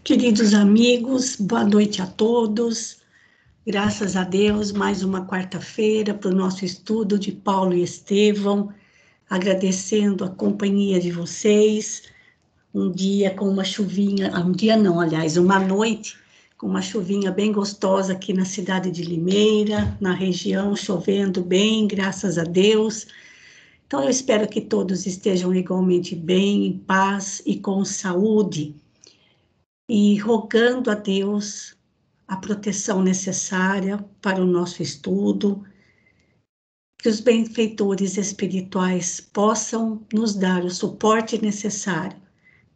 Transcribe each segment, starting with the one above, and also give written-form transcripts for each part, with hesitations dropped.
Queridos amigos, boa noite a todos. Graças a Deus, mais uma quarta-feira para o nosso estudo de Paulo e Estevão. Agradecendo a companhia de vocês. Um dia com uma chuvinha, um dia não, aliás, uma noite com uma chuvinha bem gostosa aqui na cidade de Limeira, na região, chovendo bem, graças a Deus. Então, eu espero que todos estejam igualmente bem, em paz e com saúde. E rogando a Deus a proteção necessária para o nosso estudo, que os benfeitores espirituais possam nos dar o suporte necessário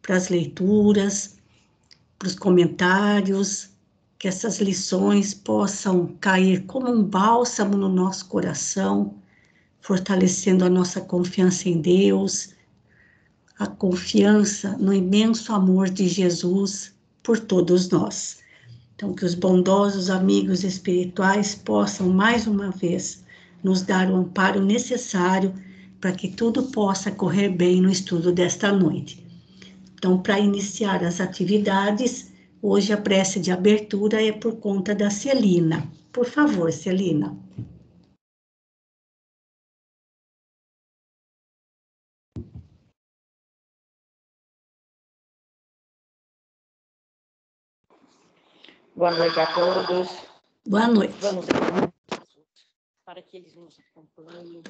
para as leituras, para os comentários, que essas lições possam cair como um bálsamo no nosso coração, fortalecendo a nossa confiança em Deus, a confiança no imenso amor de Jesus por todos nós. Então, que os bondosos amigos espirituais possam, mais uma vez, nos dar o amparo necessário para que tudo possa correr bem no estudo desta noite. Então, para iniciar as atividades, hoje a prece de abertura é por conta da Celina. Por favor, Celina. Boa noite a todos. Boa noite. Vamos para que eles nos acompanhem,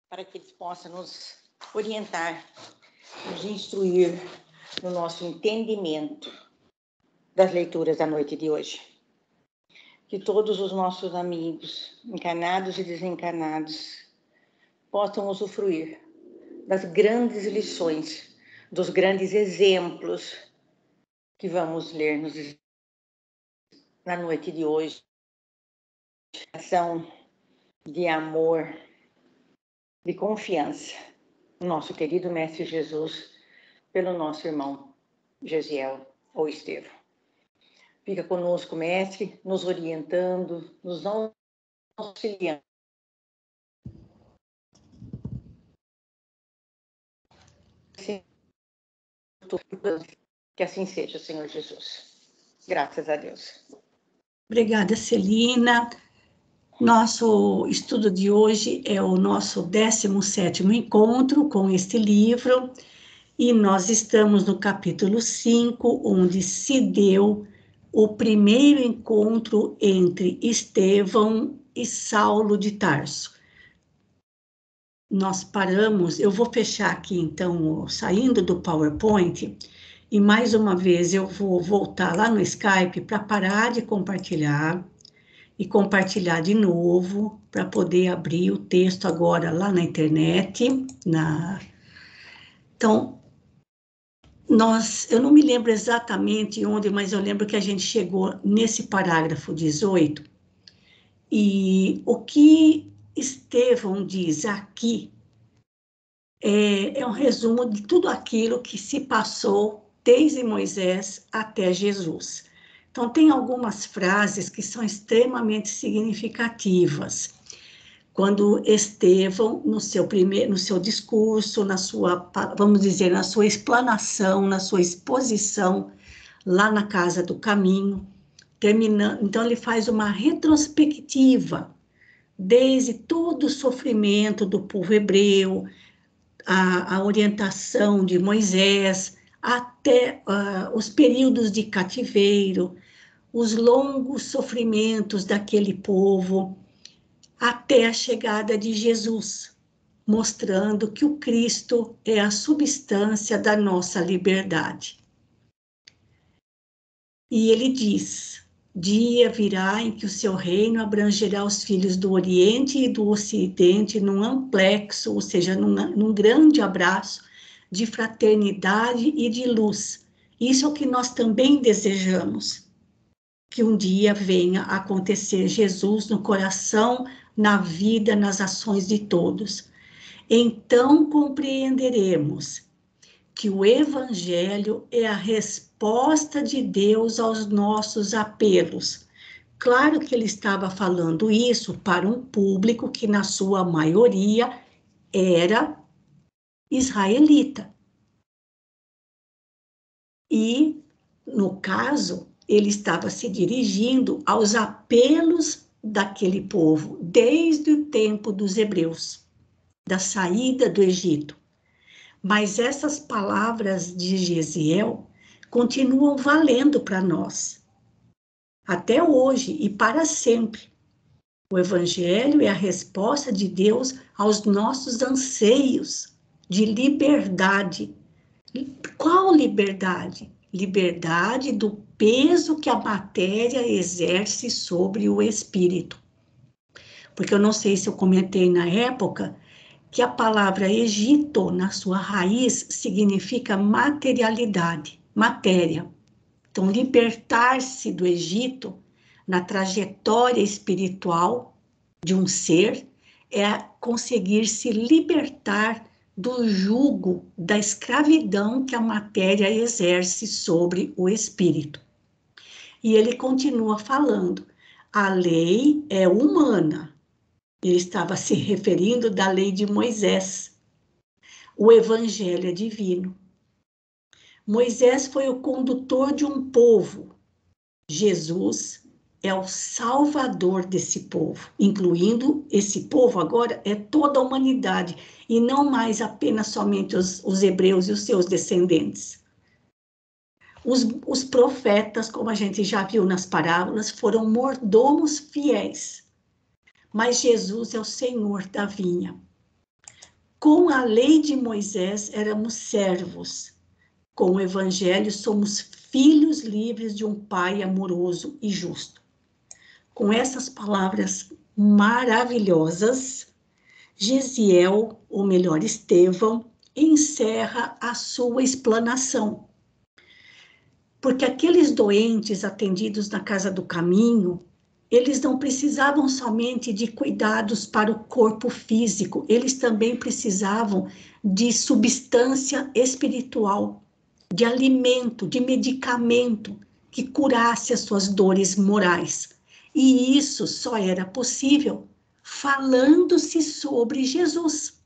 para que eles possam nos orientar, nos instruir no nosso entendimento das leituras da noite de hoje. Que todos os nossos amigos, encarnados e desencarnados, possam usufruir das grandes lições, dos grandes exemplos que vamos ler na noite de hoje. Ação de amor, de confiança no nosso querido Mestre Jesus, pelo nosso irmão Gesiel ou Estevão. Fica conosco, Mestre, nos orientando, nos auxiliando. Que assim seja, Senhor Jesus. Graças a Deus. Obrigada, Celina. Nosso estudo de hoje é o nosso 17º encontro com este livro, e nós estamos no capítulo 5, onde se deu o primeiro encontro entre Estevão e Saulo de Tarso. Nós paramos, eu vou fechar aqui então, saindo do PowerPoint, e mais uma vez eu vou voltar lá no Skype para parar de compartilhar, e compartilhar de novo, para poder abrir o texto agora lá na internet. Então, eu não me lembro exatamente onde, mas eu lembro que a gente chegou nesse parágrafo 18, e o que Estevão diz aqui é um resumo de tudo aquilo que se passou desde Moisés até Jesus. Então, tem algumas frases que são extremamente significativas. Quando Estevão, no seu discurso, vamos dizer, na sua explanação, na sua exposição, lá na Casa do Caminho, então ele faz uma retrospectiva, desde todo o sofrimento do povo hebreu, a orientação de Moisés, até os períodos de cativeiro, os longos sofrimentos daquele povo, até a chegada de Jesus, mostrando que o Cristo é a substância da nossa liberdade. E ele diz: dia virá em que o seu reino abrangerá os filhos do Oriente e do Ocidente num amplexo, ou seja, num grande abraço de fraternidade e de luz. Isso é o que nós também desejamos, que um dia venha a acontecer Jesus no coração, na vida, nas ações de todos. Então compreenderemos que o Evangelho é a resposta de Deus aos nossos apelos. Claro que ele estava falando isso para um público que, na sua maioria, era israelita. E no caso, ele estava se dirigindo aos apelos daquele povo, desde o tempo dos hebreus, da saída do Egito. Mas essas palavras de Gesiel continuam valendo para nós, até hoje e para sempre. O Evangelho é a resposta de Deus aos nossos anseios de liberdade. Qual liberdade? Liberdade do peso que a matéria exerce sobre o espírito. Porque eu não sei se eu comentei na época que a palavra Egito, na sua raiz, significa materialidade, matéria. Então, libertar-se do Egito na trajetória espiritual de um ser é conseguir se libertar do jugo da escravidão que a matéria exerce sobre o espírito. E ele continua falando, a lei é humana. Ele estava se referindo da lei de Moisés. O evangelho é divino. Moisés foi o condutor de um povo. Jesus é o salvador desse povo, incluindo esse povo agora é toda a humanidade, e não mais apenas somente os hebreus e os seus descendentes. Os profetas, como a gente já viu nas parábolas, foram mordomos fiéis, mas Jesus é o Senhor da vinha. Com a lei de Moisés éramos servos, com o evangelho somos filhos livres de um Pai amoroso e justo. Com essas palavras maravilhosas, Gesiel, ou melhor, Estevão, encerra a sua explanação. Porque aqueles doentes atendidos na Casa do Caminho, eles não precisavam somente de cuidados para o corpo físico, eles também precisavam de substância espiritual, de alimento, de medicamento que curasse as suas dores morais. E isso só era possível falando-se sobre Jesus.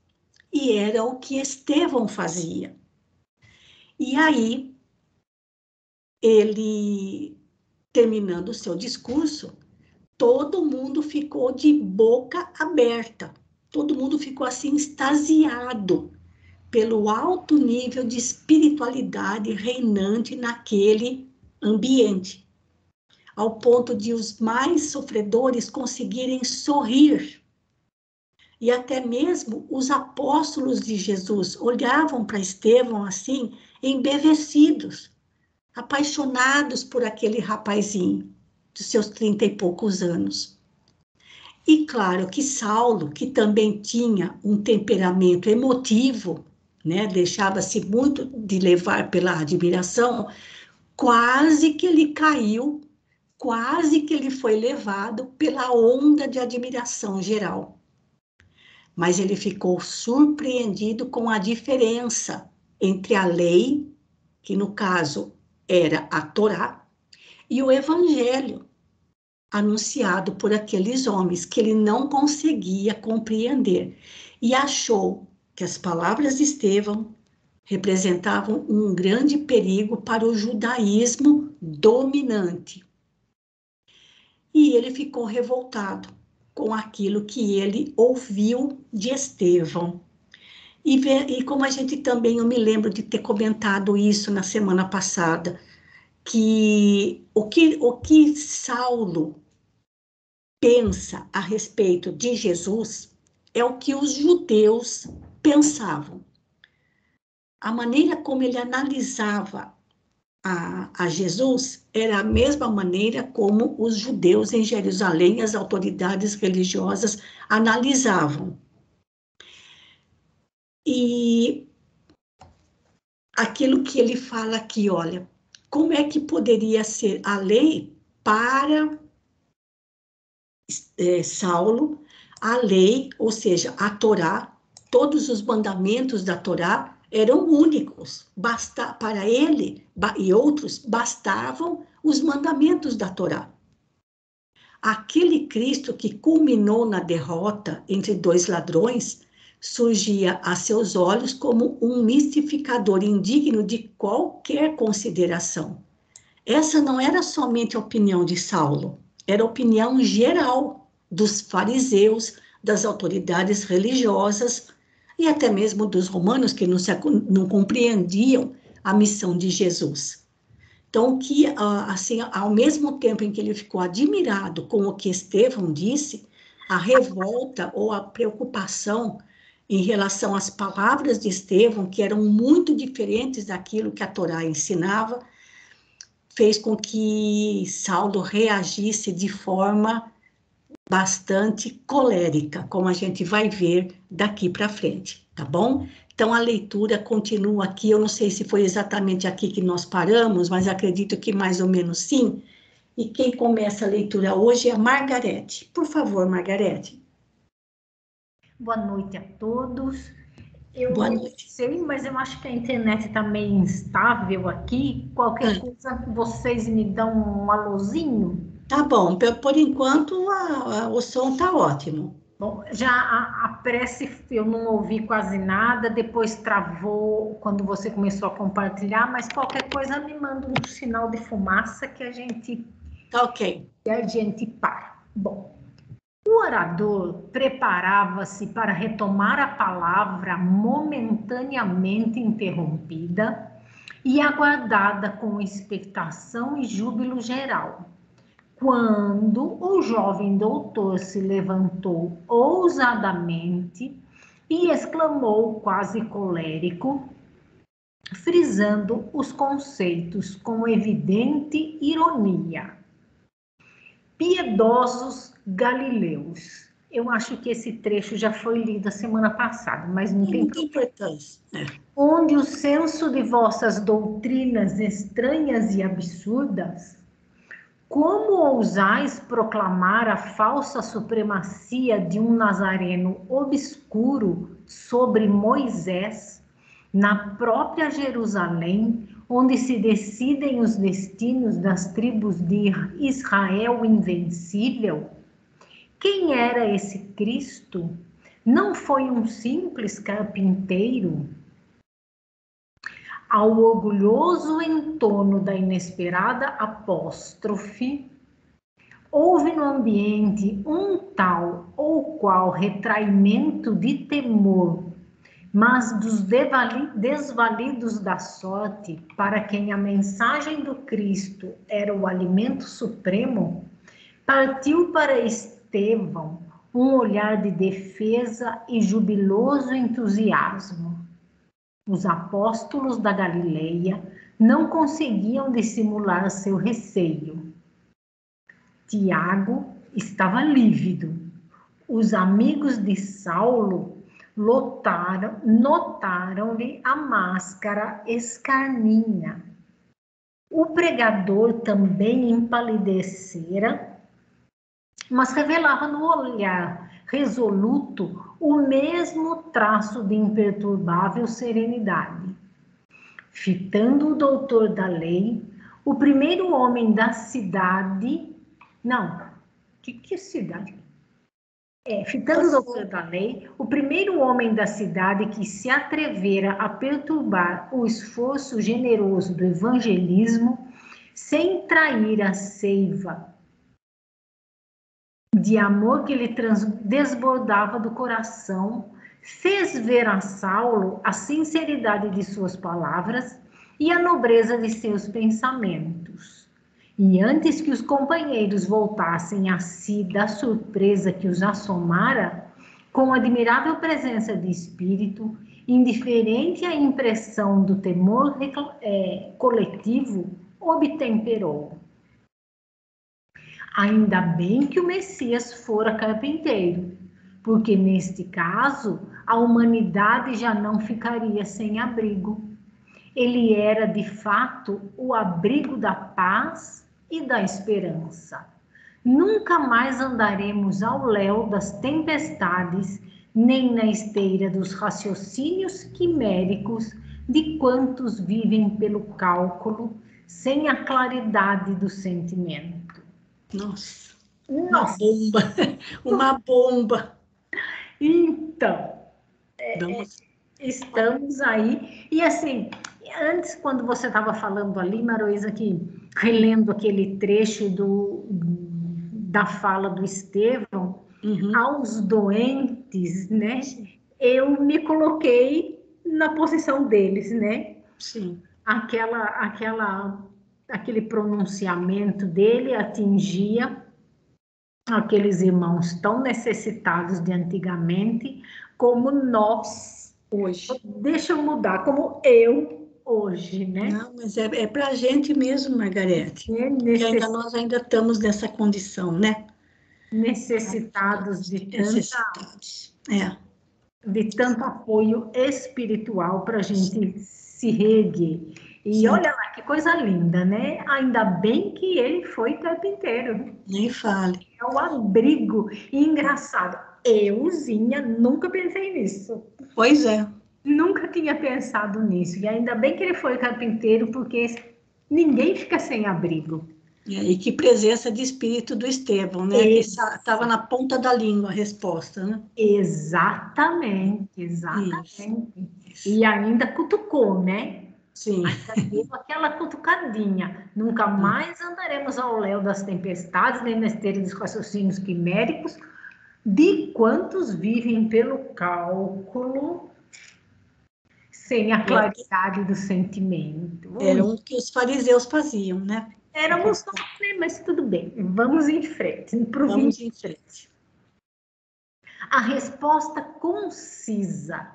E era o que Estevão fazia. E aí, ele, terminando o seu discurso, todo mundo ficou de boca aberta. Todo mundo ficou assim extasiado pelo alto nível de espiritualidade reinante naquele ambiente, ao ponto de os mais sofredores conseguirem sorrir. E até mesmo os apóstolos de Jesus olhavam para Estevão assim, embevecidos, apaixonados por aquele rapazinho de seus 30 e poucos anos. E claro que Saulo, que também tinha um temperamento emotivo, né, deixava-se muito de levar pela admiração, quase que ele caiu, quase que ele foi levado pela onda de admiração geral. Mas ele ficou surpreendido com a diferença entre a lei, que no caso era a Torá, e o evangelho anunciado por aqueles homens que ele não conseguia compreender. E achou que as palavras de Estevão representavam um grande perigo para o judaísmo dominante. E ele ficou revoltado com aquilo que ele ouviu de Estevão. E como a gente também, eu me lembro de ter comentado isso na semana passada, que o que Saulo pensa a respeito de Jesus é o que os judeus pensavam. A maneira como ele analisava a Jesus era a mesma maneira como os judeus em Jerusalém, as autoridades religiosas, analisavam. E aquilo que ele fala aqui, olha, como é que poderia ser a lei para Saulo, a lei, ou seja, a Torá, todos os mandamentos da Torá eram únicos, para ele e outros bastavam os mandamentos da Torá. Aquele Cristo que culminou na derrota entre dois ladrões surgia a seus olhos como um mistificador indigno de qualquer consideração. essa não era somente a opinião de Saulo, era a opinião geral dos fariseus, das autoridades religiosas e até mesmo dos romanos que não compreendiam a missão de Jesus. Então, que assim, ao mesmo tempo em que ele ficou admirado com o que Estevão disse, a revolta ou a preocupação em relação às palavras de Estevão, que eram muito diferentes daquilo que a Torá ensinava, fez com que Saulo reagisse de forma bastante colérica, como a gente vai ver daqui para frente, tá bom? Então a leitura continua aqui, eu não sei se foi exatamente aqui que nós paramos, mas acredito que mais ou menos sim. E quem começa a leitura hoje é a Margarete. Por favor, Margarete. Boa noite a todos. Eu Boa não noite. sei, mas eu acho que a internet está meio instável aqui. Qualquer coisa, vocês me dão um alôzinho? Tá bom, por enquanto o som tá ótimo. Bom, já a prece eu não ouvi quase nada, depois travou quando você começou a compartilhar, mas qualquer coisa me manda um sinal de fumaça que a gente Tá ok. para. Bom, o orador preparava-se para retomar a palavra momentaneamente interrompida e aguardada com expectação e júbilo geral, quando o jovem doutor se levantou ousadamente e exclamou quase colérico, frisando os conceitos com evidente ironia: piedosos galileus. Eu acho que esse trecho já foi lido a semana passada, mas não tem muita importância. Onde o senso de vossas doutrinas estranhas e absurdas, como ousais proclamar a falsa supremacia de um nazareno obscuro sobre Moisés, na própria Jerusalém, onde se decidem os destinos das tribos de Israel invencível? Quem era esse Cristo? Não foi um simples carpinteiro? Ao orgulhoso entono da inesperada apóstrofe, houve no ambiente um tal ou qual retraimento de temor, mas dos desvalidos da sorte, para quem a mensagem do Cristo era o alimento supremo, partiu para Estevão um olhar de defesa e jubiloso entusiasmo. Os apóstolos da Galileia não conseguiam dissimular seu receio. Tiago estava lívido. Os amigos de Saulo notaram-lhe a máscara escarninha. O pregador também empalidecera, mas revelava no olhar resoluto o mesmo traço de imperturbável serenidade. Fitando o doutor da lei, o primeiro homem da cidade... Não, que cidade? Fitando o doutor da lei, o primeiro homem da cidade que se atrevera a perturbar o esforço generoso do evangelismo, sem trair a seiva de amor que lhe desbordava do coração, fez ver a Saulo a sinceridade de suas palavras e a nobreza de seus pensamentos. E antes que os companheiros voltassem a si da surpresa que os assomara, com admirável presença de espírito, indiferente à impressão do temor coletivo, obtemperou: ainda bem que o Messias fora carpinteiro, porque neste caso a humanidade já não ficaria sem abrigo. Ele era de fato o abrigo da paz e da esperança. Nunca mais andaremos ao léu das tempestades, nem na esteira dos raciocínios quiméricos de quantos vivem pelo cálculo, sem a claridade do sentimento. Nossa, uma bomba, uma bomba. Então, estamos aí. E assim, antes, quando você estava falando ali, Maroísa, que relendo aquele trecho da fala do Estevão, aos doentes, né? Eu me coloquei na posição deles, né? Sim. Aquele pronunciamento dele atingia aqueles irmãos tão necessitados de antigamente como nós hoje. Deixa eu mudar, como eu hoje, né? Não, mas é para a gente mesmo, Margarete. Porque nós ainda estamos nessa condição, né? Necessitados de tanto apoio espiritual para a gente se reerguer. E sim, olha lá, que coisa linda, né? Ainda bem que ele foi carpinteiro. Nem fale. É o abrigo. E engraçado, euzinha nunca pensei nisso. Pois é. Nunca tinha pensado nisso. E ainda bem que ele foi carpinteiro, porque ninguém fica sem abrigo. E que presença de espírito do Estevão, né? Que estava na ponta da língua a resposta, né? Exatamente. Isso. E ainda cutucou, né? Sim. Ainda deu aquela cutucadinha. Nunca mais andaremos ao léu das tempestades, nem na esteira dos raciocínios quiméricos, de quantos vivem pelo cálculo, sem a claridade do sentimento. Era o que os fariseus faziam, né? Éramos nós, né? Mas tudo bem, vamos em frente. Vamos em frente. A resposta concisa,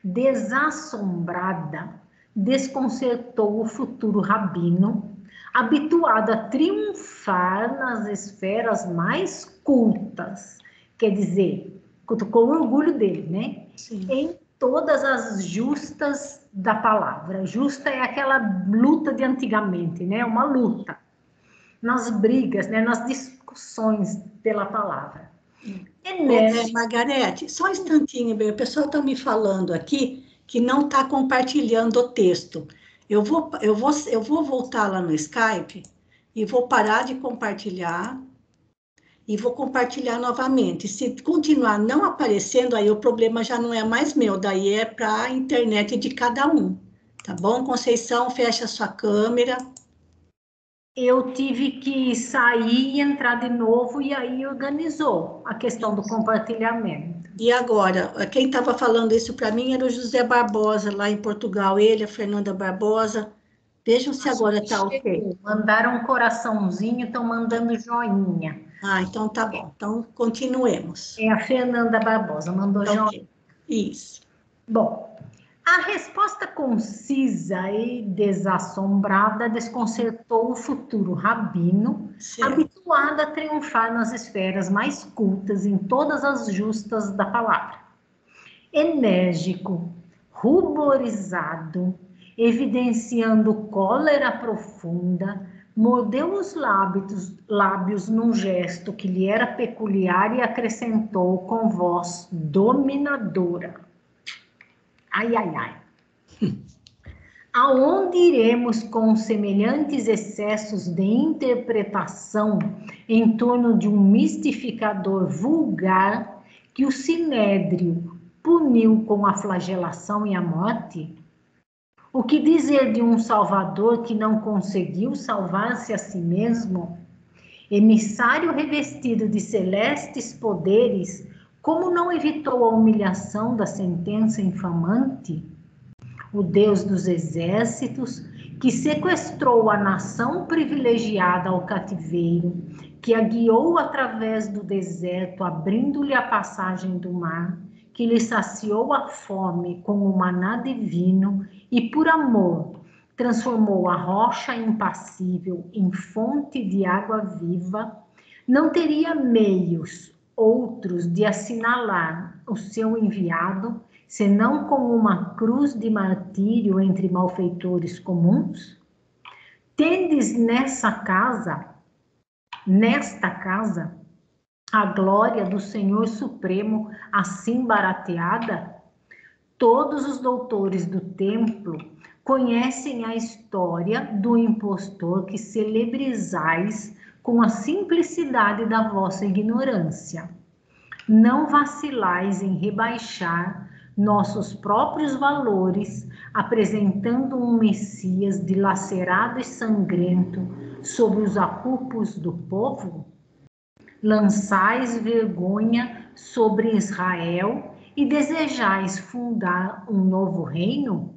desassombrada, desconcertou o futuro rabino, habituado a triunfar nas esferas mais cultas. Quer dizer, cutucou o orgulho dele, né? Sim. Em todas as justas da palavra. Justa é aquela luta de antigamente, né? Uma luta. Nas brigas, né? Nas discussões pela palavra. Margarete, só um instantinho, o pessoal está me falando aqui que não está compartilhando o texto. Eu vou voltar lá no Skype e vou parar de compartilhar e vou compartilhar novamente. Se continuar não aparecendo, aí o problema já não é mais meu, daí é para a internet de cada um. Tá bom? Conceição, fecha a sua câmera. Eu tive que sair e entrar de novo, e aí organizou a questão do compartilhamento. E agora, quem estava falando isso para mim era o José Barbosa, lá em Portugal, ele, a Fernanda Barbosa. Vejam se agora está ok. Mandaram um coraçãozinho, estão mandando joinha. Ah, então tá bom. Então, continuemos. É a Fernanda Barbosa, mandou joinha. Isso. Bom, a resposta concisa e desassombrada desconcertou o futuro rabino, habituado a triunfar nas esferas mais cultas em todas as justas da palavra. Enérgico, ruborizado, evidenciando cólera profunda, mordeu os lábios num gesto que lhe era peculiar e acrescentou com voz dominadora: ai, ai, ai. Aonde iremos com semelhantes excessos de interpretação em torno de um mistificador vulgar que o Sinédrio puniu com a flagelação e a morte? O que dizer de um Salvador que não conseguiu salvar-se a si mesmo? Emissário revestido de celestes poderes, como não evitou a humilhação da sentença infamante? O Deus dos exércitos, que sequestrou a nação privilegiada ao cativeiro, que a guiou através do deserto, abrindo-lhe a passagem do mar, que lhe saciou a fome com o maná divino e, por amor, transformou a rocha impassível em fonte de água viva, não teria meios outros de assinalar o seu enviado, senão com uma cruz de martírio entre malfeitores comuns? Tendes nesta casa, a glória do Senhor Supremo assim barateada? Todos os doutores do templo conhecem a história do impostor que celebrizais com a simplicidade da vossa ignorância. Não vacilais em rebaixar nossos próprios valores, apresentando um Messias dilacerado e sangrento, sobre os apupos do povo? Lançais vergonha sobre Israel e desejais fundar um novo reino?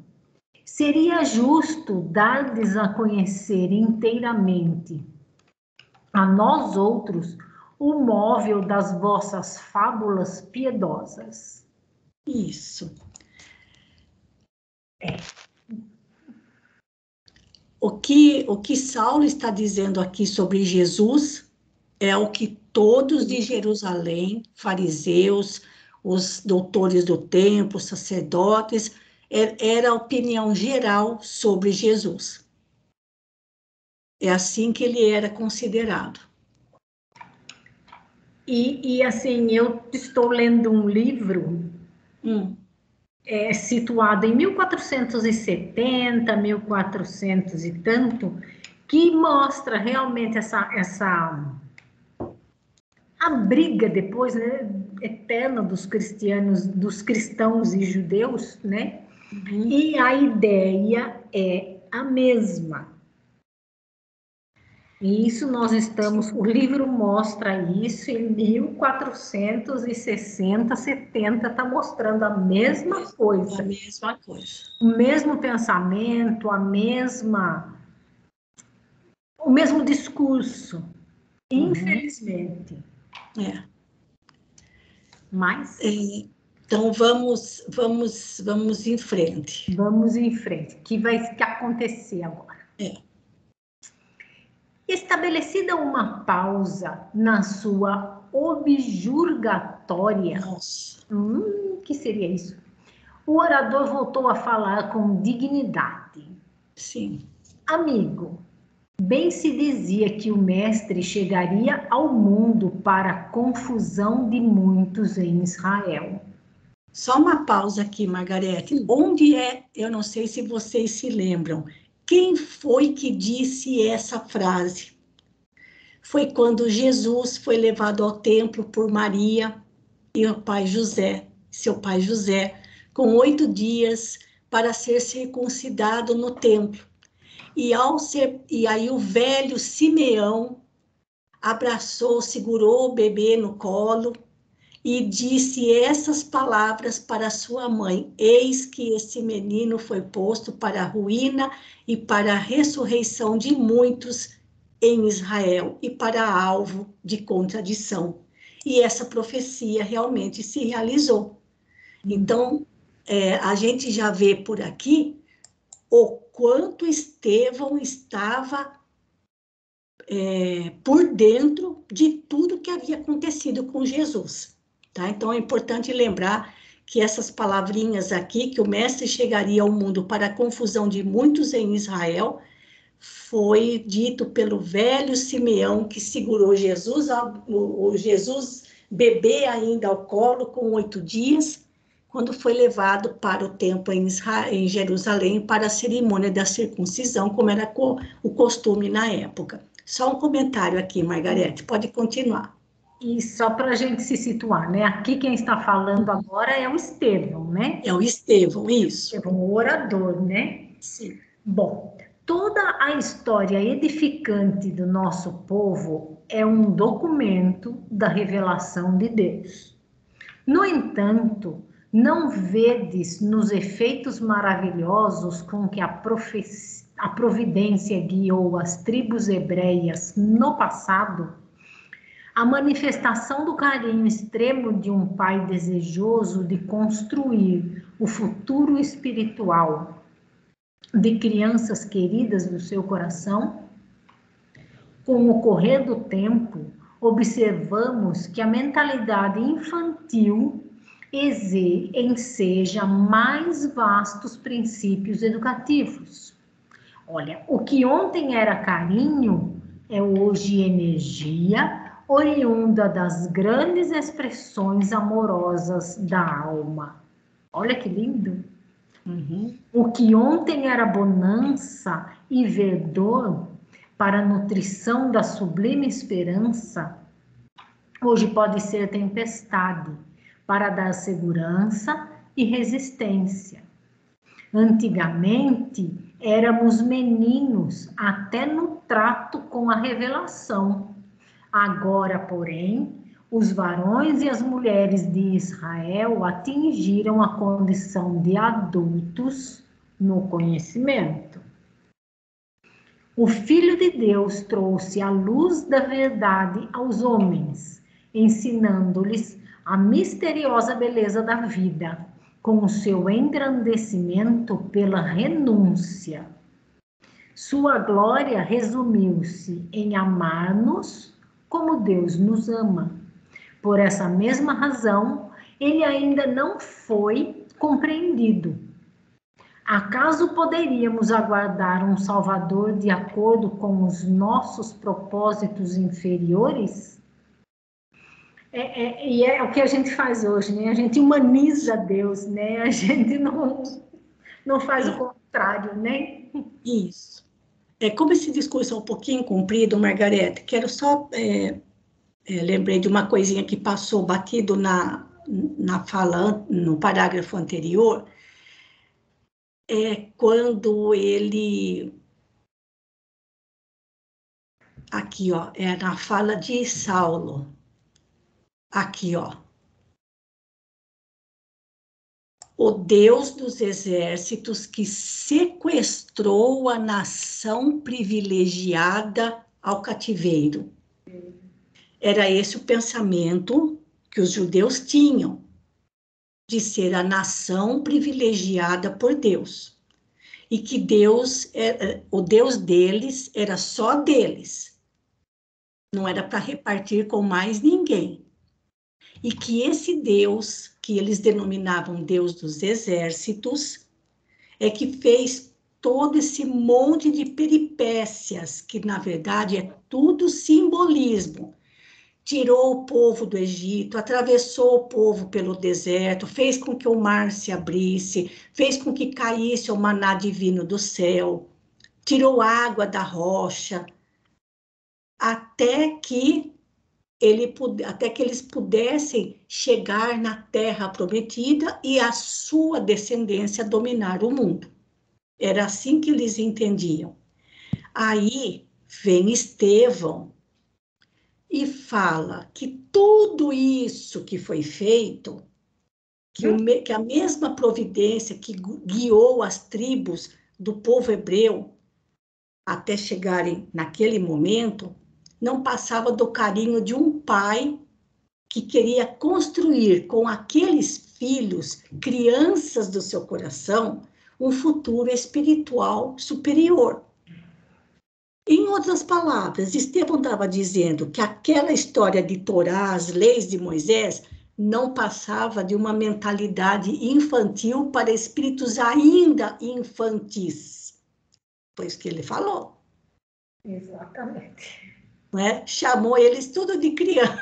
Seria justo dar-lhes a conhecer inteiramente a nós outros o móvel das vossas fábulas piedosas. Isso. O que Saulo está dizendo aqui sobre Jesus é o que todos de Jerusalém, fariseus, os doutores do templo, sacerdotes, era a opinião geral sobre Jesus. É assim que ele era considerado. E assim, eu estou lendo um livro situado em 1470, 1400 e tanto, que mostra realmente a briga depois, né, eterna dos cristianos, dos cristãos e judeus, né? E a ideia é a mesma. E isso nós estamos, o livro mostra isso em 1460, 70, está mostrando a mesma coisa. A mesma coisa. O mesmo pensamento, o mesmo discurso. Infelizmente. Mas então vamos em frente. Vamos em frente. O que vai acontecer agora? Estabelecida uma pausa na sua objurgatória. Nossa. Que seria isso? O orador voltou a falar com dignidade. Sim. Amigo, bem se dizia que o mestre chegaria ao mundo para a confusão de muitos em Israel. Só uma pausa aqui, Margarete. Onde é, eu não sei se vocês se lembram, quem foi que disse essa frase? Foi quando Jesus foi levado ao templo por Maria e o pai José, seu pai José, com 8 dias para ser circuncidado no templo. E aí o velho Simeão abraçou, segurou o bebê no colo e disse essas palavras para sua mãe: eis que esse menino foi posto para a ruína e para a ressurreição de muitos em Israel e para alvo de contradição. E essa profecia realmente se realizou. Então, a gente já vê por aqui o quanto Estevão estava por dentro de tudo que havia acontecido com Jesus. Tá? Então, é importante lembrar que essas palavrinhas aqui, que o mestre chegaria ao mundo para a confusão de muitos em Israel, foi dito pelo velho Simeão, que segurou Jesus, o Jesus bebê ainda ao colo, com 8 dias, quando foi levado para o templo em Jerusalém para a cerimônia da circuncisão, como era o costume na época. Só um comentário aqui, Margarete, pode continuar. E só para a gente se situar, né? Aqui quem está falando agora é o Estevão, né? É o Estevão, isso. Estevão, o orador, né? Sim. Bom, toda a história edificante do nosso povo é um documento da revelação de Deus. No entanto, não vedes nos efeitos maravilhosos com que a providência guiou as tribos hebreias no passado, a manifestação do carinho extremo de um pai desejoso de construir o futuro espiritual de crianças queridas do seu coração? Com o correr do tempo, observamos que a mentalidade infantil enseja mais vastos princípios educativos. Olha, o que ontem era carinho é hoje energia oriunda das grandes expressões amorosas da alma. Olha que lindo! O que ontem era bonança e verdor para a nutrição da sublime esperança, hoje pode ser tempestade para dar segurança e resistência. Antigamente, éramos meninos até no trato com a revelação. Agora, porém, os varões e as mulheres de Israel atingiram a condição de adultos no conhecimento. O Filho de Deus trouxe a luz da verdade aos homens, ensinando-lhes a misteriosa beleza da vida, com o seu engrandecimento pela renúncia. Sua glória resumiu-se em amar-nos como Deus nos ama. Por essa mesma razão, ele ainda não foi compreendido. Acaso poderíamos aguardar um Salvador de acordo com os nossos propósitos inferiores? E é o que a gente faz hoje, né? A gente humaniza Deus, né? A gente não faz o contrário, né? Isso. Como esse discurso é um pouquinho comprido, Margarete, quero só... lembrei de uma coisinha que passou batido na fala, no parágrafo anterior, quando ele... Aqui, ó, na fala de Saulo. Aqui, ó. O Deus dos exércitos que sequestrou a nação privilegiada ao cativeiro. Era esse o pensamento que os judeus tinham, de ser a nação privilegiada por Deus. E que Deus, o Deus deles era só deles. Não era para repartir com mais ninguém. E que esse Deus, que eles denominavam Deus dos exércitos, é que fez todo esse monte de peripécias, que na verdade é tudo simbolismo. Tirou o povo do Egito, atravessou o povo pelo deserto, fez com que o mar se abrisse, fez com que caísse o maná divino do céu, tirou água da rocha, até que eles pudessem chegar na terra prometida e a sua descendência dominar o mundo. Era assim que eles entendiam. Aí vem Estevão e fala que tudo isso que foi feito, que a mesma providência que guiou as tribos do povo hebreu até chegarem naquele momento, não passava do carinho de um pai que queria construir com aqueles filhos, crianças do seu coração, um futuro espiritual superior. Em outras palavras, Estevão estava dizendo que aquela história de Torá, as leis de Moisés, não passava de uma mentalidade infantil para espíritos ainda infantis. Foi isso que ele falou. Exatamente. Não é? Chamou eles tudo de criança.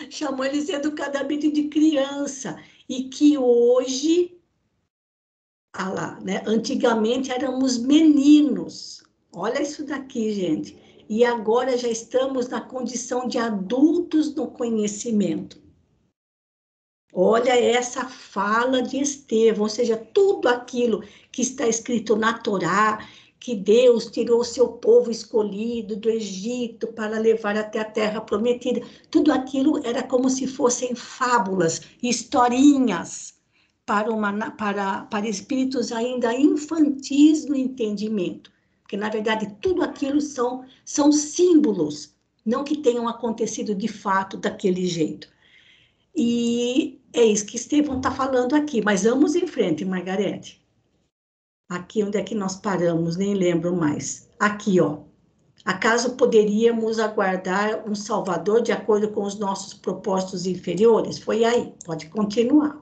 Chamou eles educadamente de criança. E que hoje, né? Antigamente éramos meninos. Olha isso daqui, gente. E agora já estamos na condição de adultos no conhecimento. Olha essa fala de Estevão, ou seja, tudo aquilo que está escrito na Torá, que Deus tirou o seu povo escolhido do Egito para levar até a terra prometida, tudo aquilo era como se fossem fábulas, historinhas, para espíritos ainda infantis no entendimento. Porque, na verdade, tudo aquilo são símbolos, não que tenham acontecido de fato daquele jeito. E é isso que Estevão está falando aqui, mas vamos em frente, Margarete. Aqui onde é que nós paramos, nem lembro mais. Aqui, ó. Acaso poderíamos aguardar um Salvador de acordo com os nossos propósitos inferiores? Foi aí, pode continuar.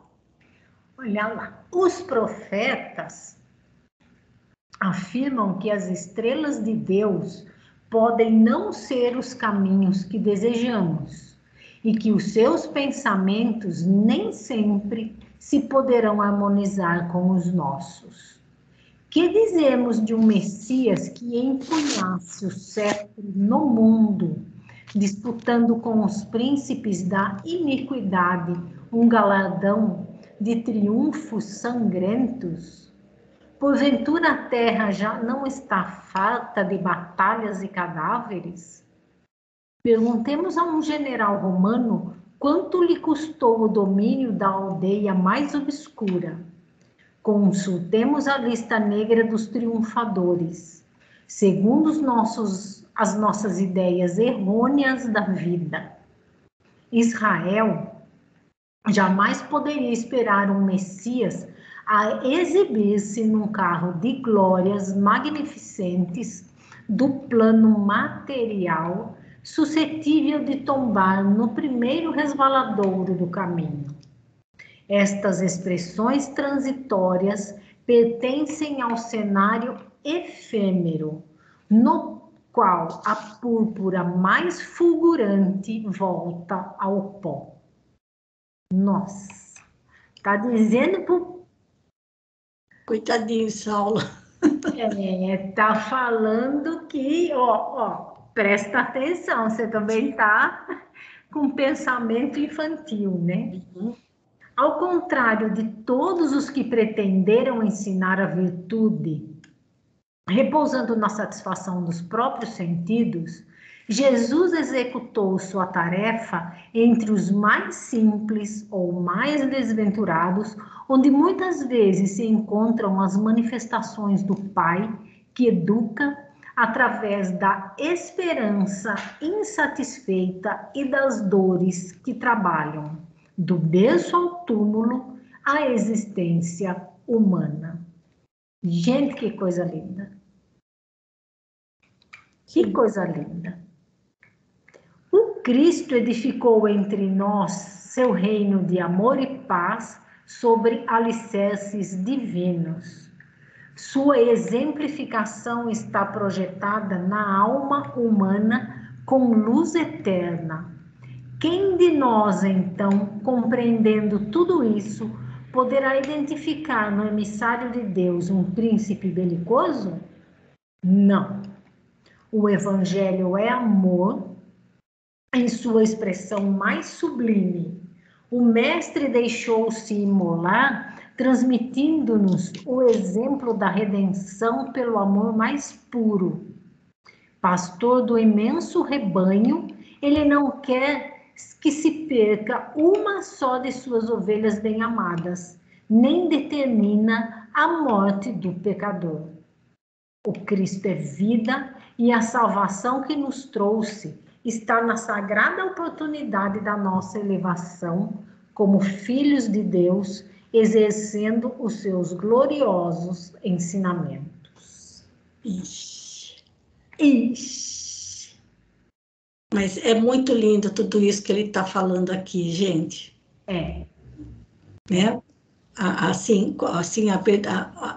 Olha lá, os profetas afirmam que as estrelas de Deus podem não ser os caminhos que desejamos e que os seus pensamentos nem sempre se poderão harmonizar com os nossos. Que dizemos de um Messias que empunhasse o cetro no mundo, disputando com os príncipes da iniquidade um galardão de triunfos sangrentos? Porventura a terra já não está farta de batalhas e cadáveres? Perguntemos a um general romano quanto lhe custou o domínio da aldeia mais obscura. Consultemos a lista negra dos triunfadores, segundo as nossas ideias errôneas da vida. Israel jamais poderia esperar um Messias a exibir-se num carro de glórias magnificentes do plano material, suscetível de tombar no primeiro resvaladouro do caminho. Estas expressões transitórias pertencem ao cenário efêmero, no qual a púrpura mais fulgurante volta ao pó. Nossa, tá dizendo pro... Coitadinho, Saulo. Tá falando que, presta atenção, você também tá com pensamento infantil, né? Uhum. Ao contrário de todos os que pretenderam ensinar a virtude, repousando na satisfação dos próprios sentidos, Jesus executou sua tarefa entre os mais simples ou mais desventurados, onde muitas vezes se encontram as manifestações do Pai que educa através da esperança insatisfeita e das dores que trabalham, do berço ao túmulo, a existência humana. Gente, que coisa linda! Que coisa linda! O Cristo edificou entre nós seu reino de amor e paz sobre alicerces divinos. Sua exemplificação está projetada na alma humana com luz eterna. Quem de nós, então, compreendendo tudo isso, poderá identificar no emissário de Deus um príncipe belicoso? Não. O Evangelho é amor em sua expressão mais sublime. O Mestre deixou-se imolar, transmitindo-nos o exemplo da redenção pelo amor mais puro. Pastor do imenso rebanho, ele não quer que se perca uma só de suas ovelhas bem-amadas, nem determina a morte do pecador. O Cristo é vida e a salvação que nos trouxe está na sagrada oportunidade da nossa elevação como filhos de Deus, exercendo os seus gloriosos ensinamentos. Mas é muito lindo tudo isso que ele está falando aqui, gente. Né? Assim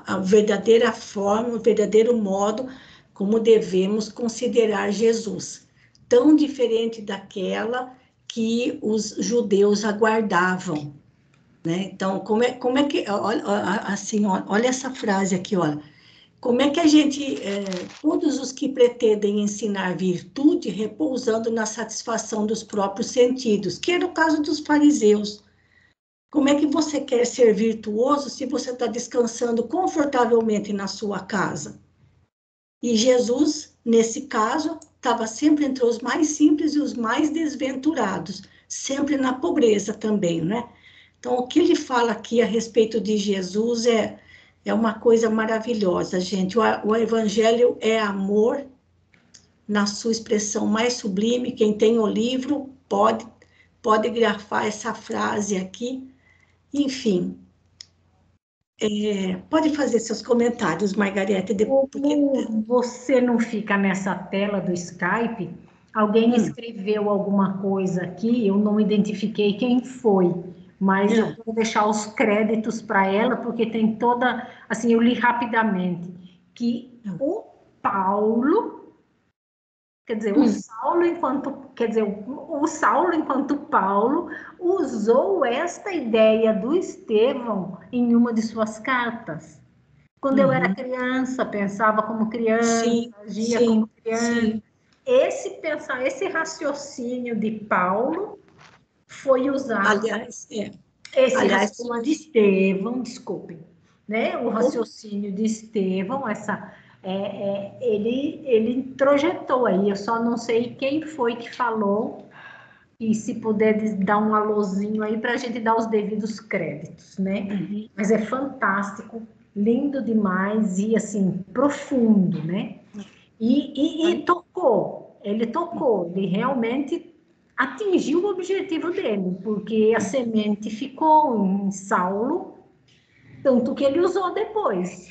a verdadeira forma, o verdadeiro modo como devemos considerar Jesus, tão diferente daquela que os judeus aguardavam, né? Então, como é que, olha essa frase aqui, olha, como é que a gente, todos os que pretendem ensinar virtude repousando na satisfação dos próprios sentidos, que era o caso dos fariseus. Como é que você quer ser virtuoso se você está descansando confortavelmente na sua casa? E Jesus, nesse caso, estava sempre entre os mais simples e os mais desventurados, sempre na pobreza também, né? Então, o que ele fala aqui a respeito de Jesus é uma coisa maravilhosa, gente. O Evangelho é amor na sua expressão mais sublime. Quem tem o livro pode grafar essa frase aqui. Enfim, pode fazer seus comentários, Margarete. Você não fica nessa tela do Skype? Alguém escreveu alguma coisa aqui, eu não identifiquei quem foi, mas eu vou deixar os créditos para ela, porque tem toda... Assim, eu li rapidamente, que o Paulo... Quer dizer, o Saulo, enquanto Paulo, usou esta ideia do Estevão em uma de suas cartas. Quando eu era criança, pensava como criança, agia como criança. Esse raciocínio de Paulo foi usado... Aliás, raciocínio de Estevão, desculpem. né? O raciocínio de Estevão, ele introjetou aí. Eu só não sei quem foi que falou, e se puder dar um alôzinho aí para a gente dar os devidos créditos, né? Uhum. Mas é fantástico, lindo demais e assim profundo, né? E tocou, ele realmente atingiu o objetivo dele, porque a semente ficou em Saulo, tanto que ele usou depois.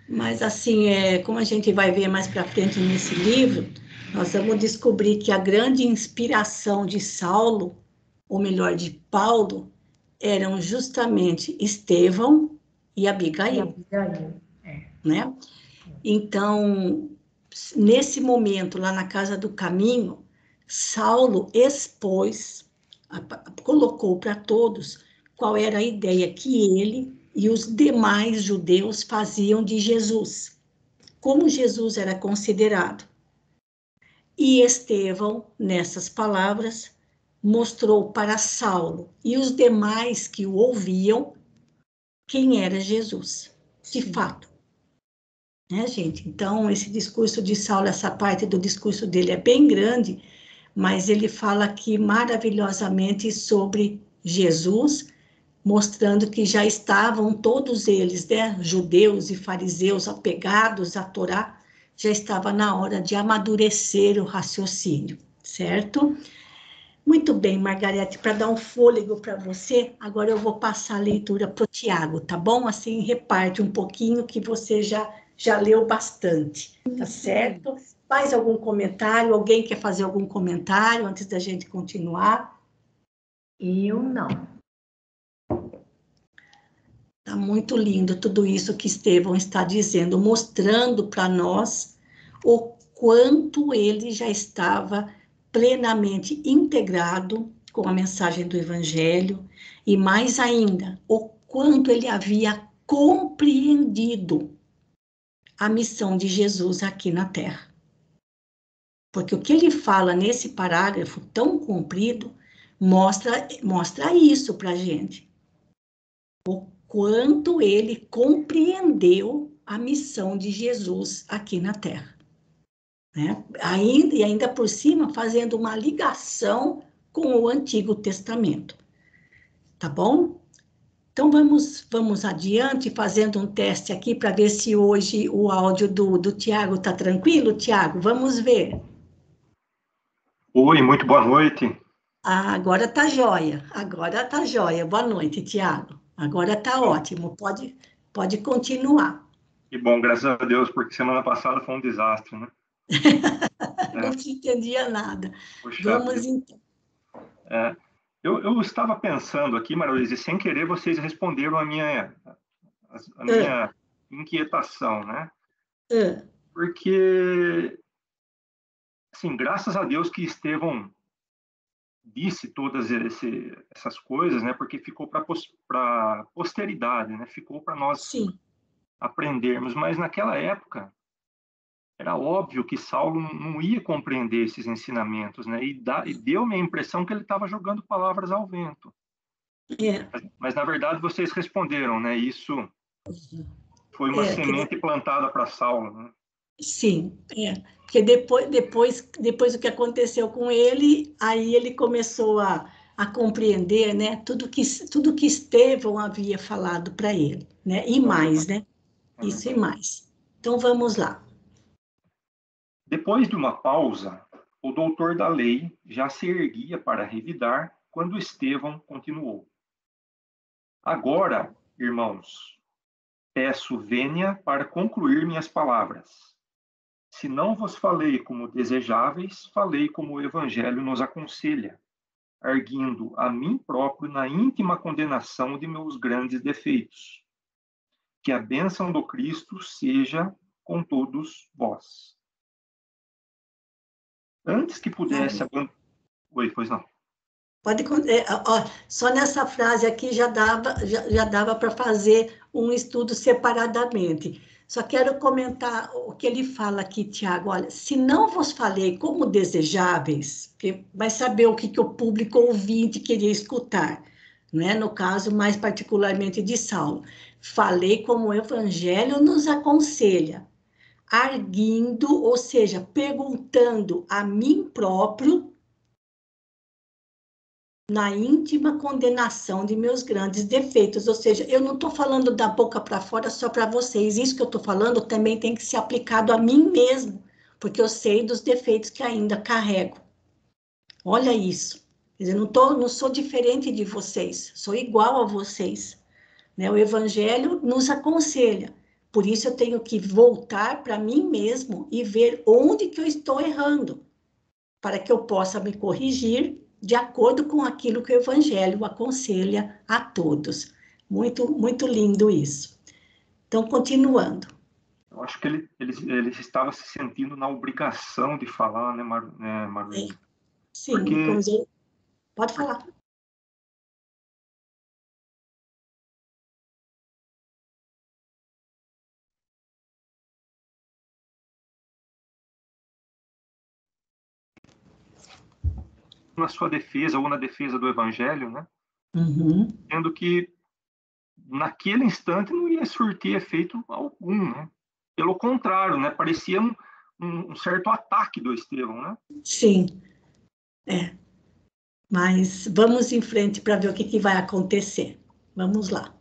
Mas assim, como a gente vai ver mais para frente nesse livro, nós vamos descobrir que a grande inspiração de Saulo, ou melhor, de Paulo, eram justamente Estevão e Abigail, né? Então, nesse momento, lá na Casa do Caminho, Saulo expôs, colocou para todos qual era a ideia que ele e os demais judeus faziam de Jesus, como Jesus era considerado. E Estevão, nessas palavras, mostrou para Saulo e os demais que o ouviam quem era Jesus, de fato. Né, gente? Então, esse discurso de Saulo, essa parte do discurso dele é bem grande, mas ele fala aqui maravilhosamente sobre Jesus, mostrando que já estavam todos eles, né, judeus e fariseus apegados à Torá, já estava na hora de amadurecer o raciocínio, certo? Muito bem, Margarete, para dar um fôlego para você, agora eu vou passar a leitura para o Tiago, tá bom? Assim, reparte um pouquinho que você já leu bastante, tá certo? Mais algum comentário? Alguém quer fazer algum comentário antes da gente continuar? Eu não. Tá muito lindo tudo isso que Estevão está dizendo, mostrando para nós o quanto ele já estava plenamente integrado com a mensagem do Evangelho e, mais ainda, o quanto ele havia compreendido a missão de Jesus aqui na Terra. Porque o que ele fala nesse parágrafo tão comprido mostra isso para a gente. O quanto ele compreendeu a missão de Jesus aqui na Terra. Né? Ainda por cima, fazendo uma ligação com o Antigo Testamento. Tá bom? Então, vamos adiante, fazendo um teste aqui para ver se hoje o áudio do Tiago está tranquilo. Tiago, vamos ver. Oi, muito boa noite. Ah, agora está jóia. Agora está jóia. Boa noite, Tiago. Agora está ótimo. Pode continuar. Que bom, graças a Deus, porque semana passada foi um desastre, né? Não se entendia nada. Puxa Vamos vida. então. Eu estava pensando aqui, Marolise, e sem querer vocês responderam a minha inquietação, né? Porque, assim, graças a Deus que Estevão disse todas essas coisas, né? Porque ficou para a posteridade, né? Ficou para nós aprendermos. Mas naquela época era óbvio que Saulo não ia compreender esses ensinamentos, né? E deu-me a impressão que ele estava jogando palavras ao vento. Mas na verdade vocês responderam, né? Isso foi uma semente plantada para Saulo, né? Sim, porque depois do que aconteceu com ele, aí ele começou a compreender, né, tudo que Estevão havia falado para ele, né, e mais, né, isso e mais. Então, vamos lá. Depois de uma pausa, o doutor da lei já se erguia para revidar, quando Estevão continuou. Agora, irmãos, peço vênia para concluir minhas palavras. Se não vos falei como desejáveis, falei como o Evangelho nos aconselha, arguindo a mim próprio na íntima condenação de meus grandes defeitos. Que a bênção do Cristo seja com todos vós. Antes que pudesse abandonar... Oi, pois não. Pode, só nessa frase aqui já dava para fazer um estudo separadamente. Só quero comentar o que ele fala aqui, Tiago. Olha, se não vos falei como desejáveis, porque vai saber o que o público ouvinte queria escutar. né? No caso, mais particularmente de Saulo. Falei como o Evangelho nos aconselha, arguindo, ou seja, perguntando a mim próprio, na íntima condenação de meus grandes defeitos. Ou seja, eu não estou falando da boca para fora só para vocês. Isso que eu estou falando também tem que ser aplicado a mim mesmo, porque eu sei dos defeitos que ainda carrego. Olha isso. Quer dizer, não sou diferente de vocês, sou igual a vocês, né? O Evangelho nos aconselha. Por isso eu tenho que voltar para mim mesmo e ver onde que eu estou errando, para que eu possa me corrigir de acordo com aquilo que o Evangelho aconselha a todos. Muito, muito lindo isso. Então, continuando. Eu acho que ele estava se sentindo na obrigação de falar, né, Marlene? Sim, porque... Pode falar. Na sua defesa ou na defesa do Evangelho, né? Uhum. Sendo que naquele instante não ia surtir efeito algum, né? Pelo contrário, né? Parecia um certo ataque do Estevão, né? Sim, mas vamos em frente para ver o que vai acontecer. Vamos lá.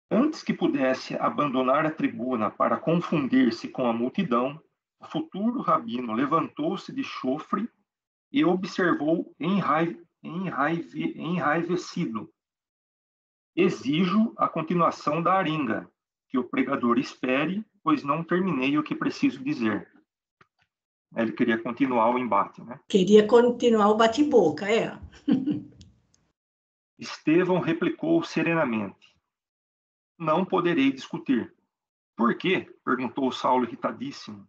Antes que pudesse abandonar a tribuna para confundir-se com a multidão, o futuro rabino levantou-se de chofre e observou enraivecido. Exijo a continuação da aringa, que o pregador espere, pois não terminei o que preciso dizer. Ele queria continuar o embate, né? Queria continuar o bate-boca, Estevão replicou serenamente: não poderei discutir. Por quê? Perguntou Saulo irritadíssimo.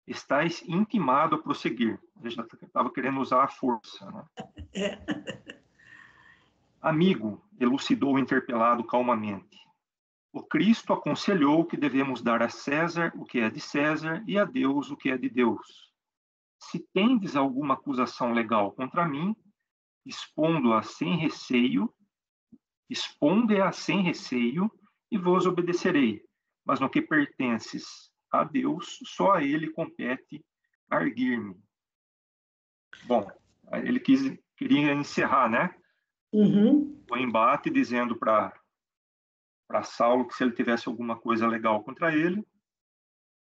Estais intimado a prosseguir. Ele já estava querendo usar a força, né? Amigo, elucidou o interpelado calmamente. O Cristo aconselhou que devemos dar a César o que é de César e a Deus o que é de Deus. Se tendes alguma acusação legal contra mim, exponde-a sem receio e vos obedecerei. Mas no que pertences a Deus, só a ele compete arguir-me. Bom, ele queria encerrar, né? Uhum. O embate, dizendo para Saulo que se ele tivesse alguma coisa legal contra ele,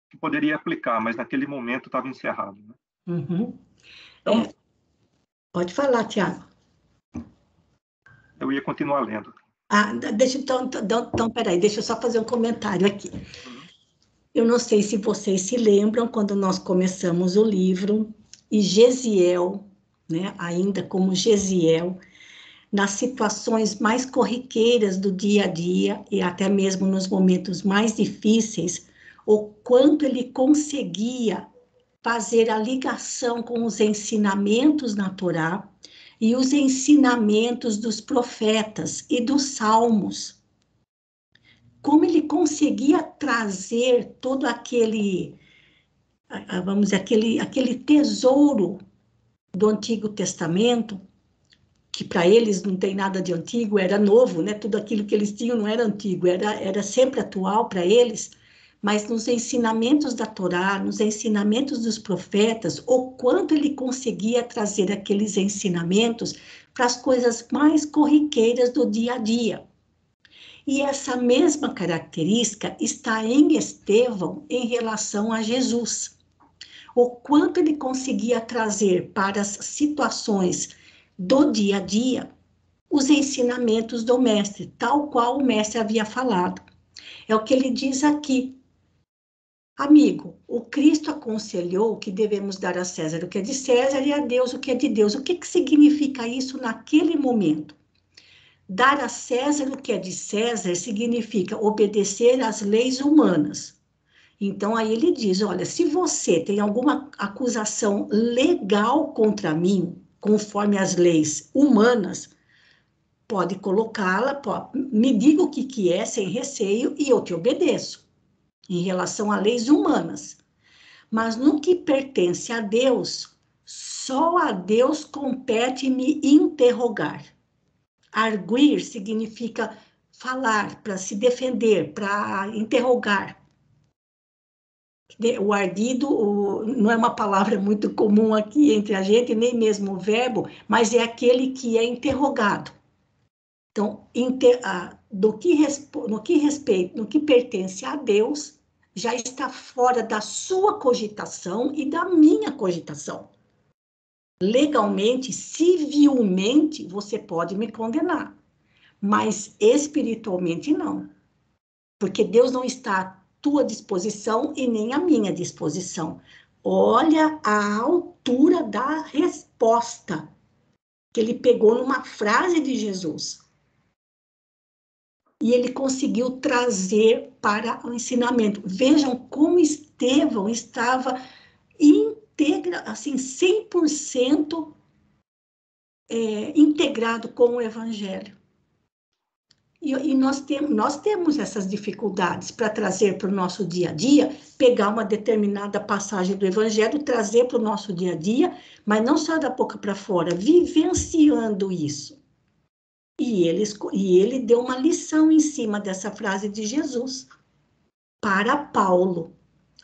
que poderia aplicar, mas naquele momento estava encerrado, né? Uhum. Então, pode falar, Tiago. Eu ia continuar lendo. Deixa então, peraí, deixa eu só fazer um comentário aqui. Eu não sei se vocês se lembram, quando nós começamos o livro, e Gesiel, né, ainda como Gesiel, nas situações mais corriqueiras do dia a dia, e até mesmo nos momentos mais difíceis, o quanto ele conseguia fazer a ligação com os ensinamentos na Torá e os ensinamentos dos profetas e dos salmos. Como ele conseguia trazer todo aquele, vamos dizer, aquele tesouro do Antigo Testamento, que para eles não tem nada de antigo, era novo, né? Tudo aquilo que eles tinham não era antigo, era sempre atual para eles, mas nos ensinamentos da Torá, nos ensinamentos dos profetas, o quanto ele conseguia trazer aqueles ensinamentos para as coisas mais corriqueiras do dia a dia. E essa mesma característica está em Estevão em relação a Jesus. O quanto ele conseguia trazer para as situações do dia a dia os ensinamentos do mestre, tal qual o mestre havia falado. É o que ele diz aqui. Amigo, o Cristo aconselhou que devemos dar a César o que é de César e a Deus o que é de Deus. O que significa isso naquele momento? Dar a César o que é de César significa obedecer às leis humanas. Então, aí ele diz, olha, se você tem alguma acusação legal contra mim, conforme as leis humanas, pode colocá-la, me diga o que é, sem receio, e eu te obedeço, em relação a leis humanas. Mas no que pertence a Deus, só a Deus compete me interrogar. Arguir significa falar, para se defender, para interrogar. O arguido não é uma palavra muito comum aqui entre a gente, nem mesmo o verbo, mas é aquele que é interrogado. Então, no que pertence a Deus, já está fora da sua cogitação e da minha cogitação. Legalmente, civilmente, você pode me condenar, mas espiritualmente não. Porque Deus não está à tua disposição e nem à minha disposição. Olha a altura da resposta que ele pegou numa frase de Jesus. E ele conseguiu trazer para o ensinamento. Vejam como Estevão estava assim, 100% integrado com o Evangelho. E nós temos essas dificuldades para trazer para o nosso dia a dia, pegar uma determinada passagem do Evangelho, trazer para o nosso dia a dia, mas não só da boca para fora, vivenciando isso. E ele deu uma lição em cima dessa frase de Jesus para Paulo,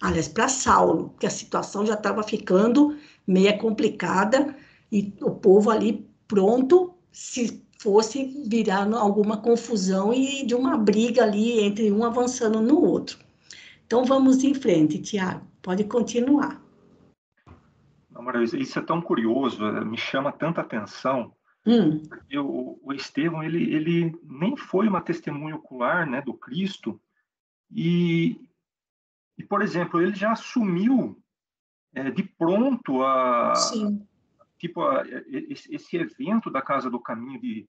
aliás, para Saulo, que a situação já estava ficando meio complicada e o povo ali pronto, se fosse virar alguma confusão e de uma briga ali entre um avançando no outro. Então, vamos em frente, Tiago. Pode continuar. Não, Maria, isso é tão curioso, me chama tanta atenção. O Estevão, ele nem foi uma testemunha ocular, né, do Cristo, e, por exemplo, ele já assumiu de pronto esse evento da Casa do Caminho de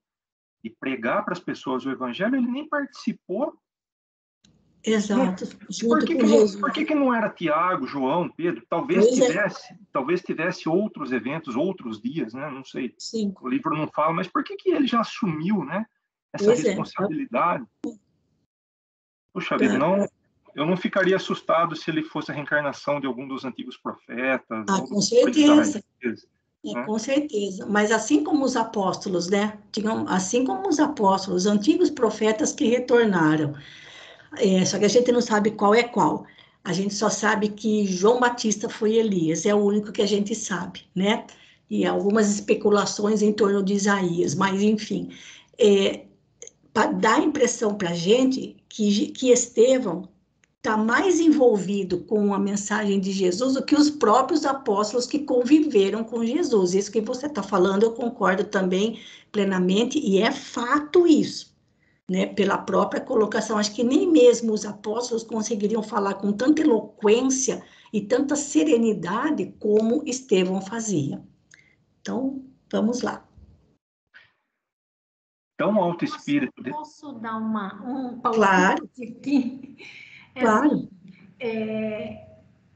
pregar para as pessoas o Evangelho, ele nem participou. Exato. Por que não era Tiago, João, Pedro? Talvez tivesse outros eventos, outros dias, né? Não sei. Sim. O livro não fala, mas por que ele já assumiu, né, essa responsabilidade? Puxa vida, eu não ficaria assustado se ele fosse a reencarnação de algum dos antigos profetas. Com certeza. Com certeza. Mas assim como os apóstolos, né? Assim como os apóstolos, os antigos profetas que retornaram. Só que a gente não sabe qual é qual. A gente só sabe que João Batista foi Elias, é o único que a gente sabe, né? E algumas especulações em torno de Isaías, mas enfim. Dá a impressão para a gente que Estevão está mais envolvido com a mensagem de Jesus do que os próprios apóstolos que conviveram com Jesus. Isso que você está falando, eu concordo também plenamente, e é fato isso. Né, pela própria colocação, acho que nem mesmo os apóstolos conseguiriam falar com tanta eloquência e tanta serenidade como Estevão fazia. Então, vamos lá. Tão alto espírito. Posso dar um palpite? Claro. Aqui? Claro.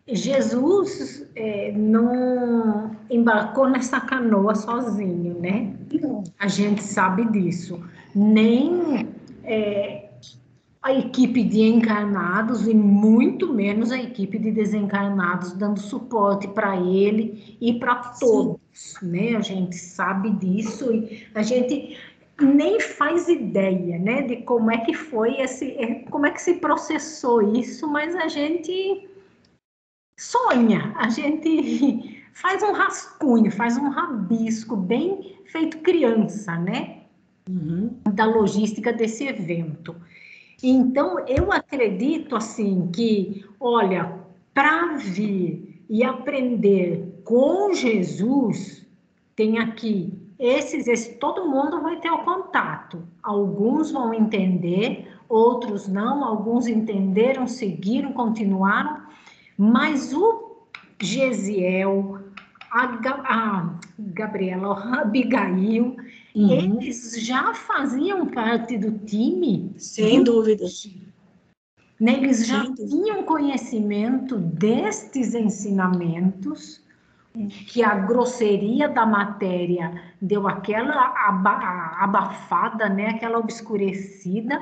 Jesus não embarcou nessa canoa sozinho, né? Não. A gente sabe disso. Nem a equipe de encarnados e muito menos a equipe de desencarnados dando suporte para ele e para todos, né? A gente sabe disso e a gente nem faz ideia, né, de como é que foi como é que se processou isso, mas a gente sonha, a gente faz um rascunho, faz um rabisco bem feito criança, né? Da logística desse evento. Então, eu acredito, assim, que, olha, para vir e aprender com Jesus, tem aqui, todo mundo vai ter o contato. Alguns vão entender, outros não, alguns entenderam, seguiram, continuaram, mas o Gesiel, a Gabriela, a Abigail, eles já faziam parte do time. Sem dúvida. Né? Eles já tinham conhecimento destes ensinamentos, que a grosseria da matéria deu aquela abafada, né? Aquela obscurecida.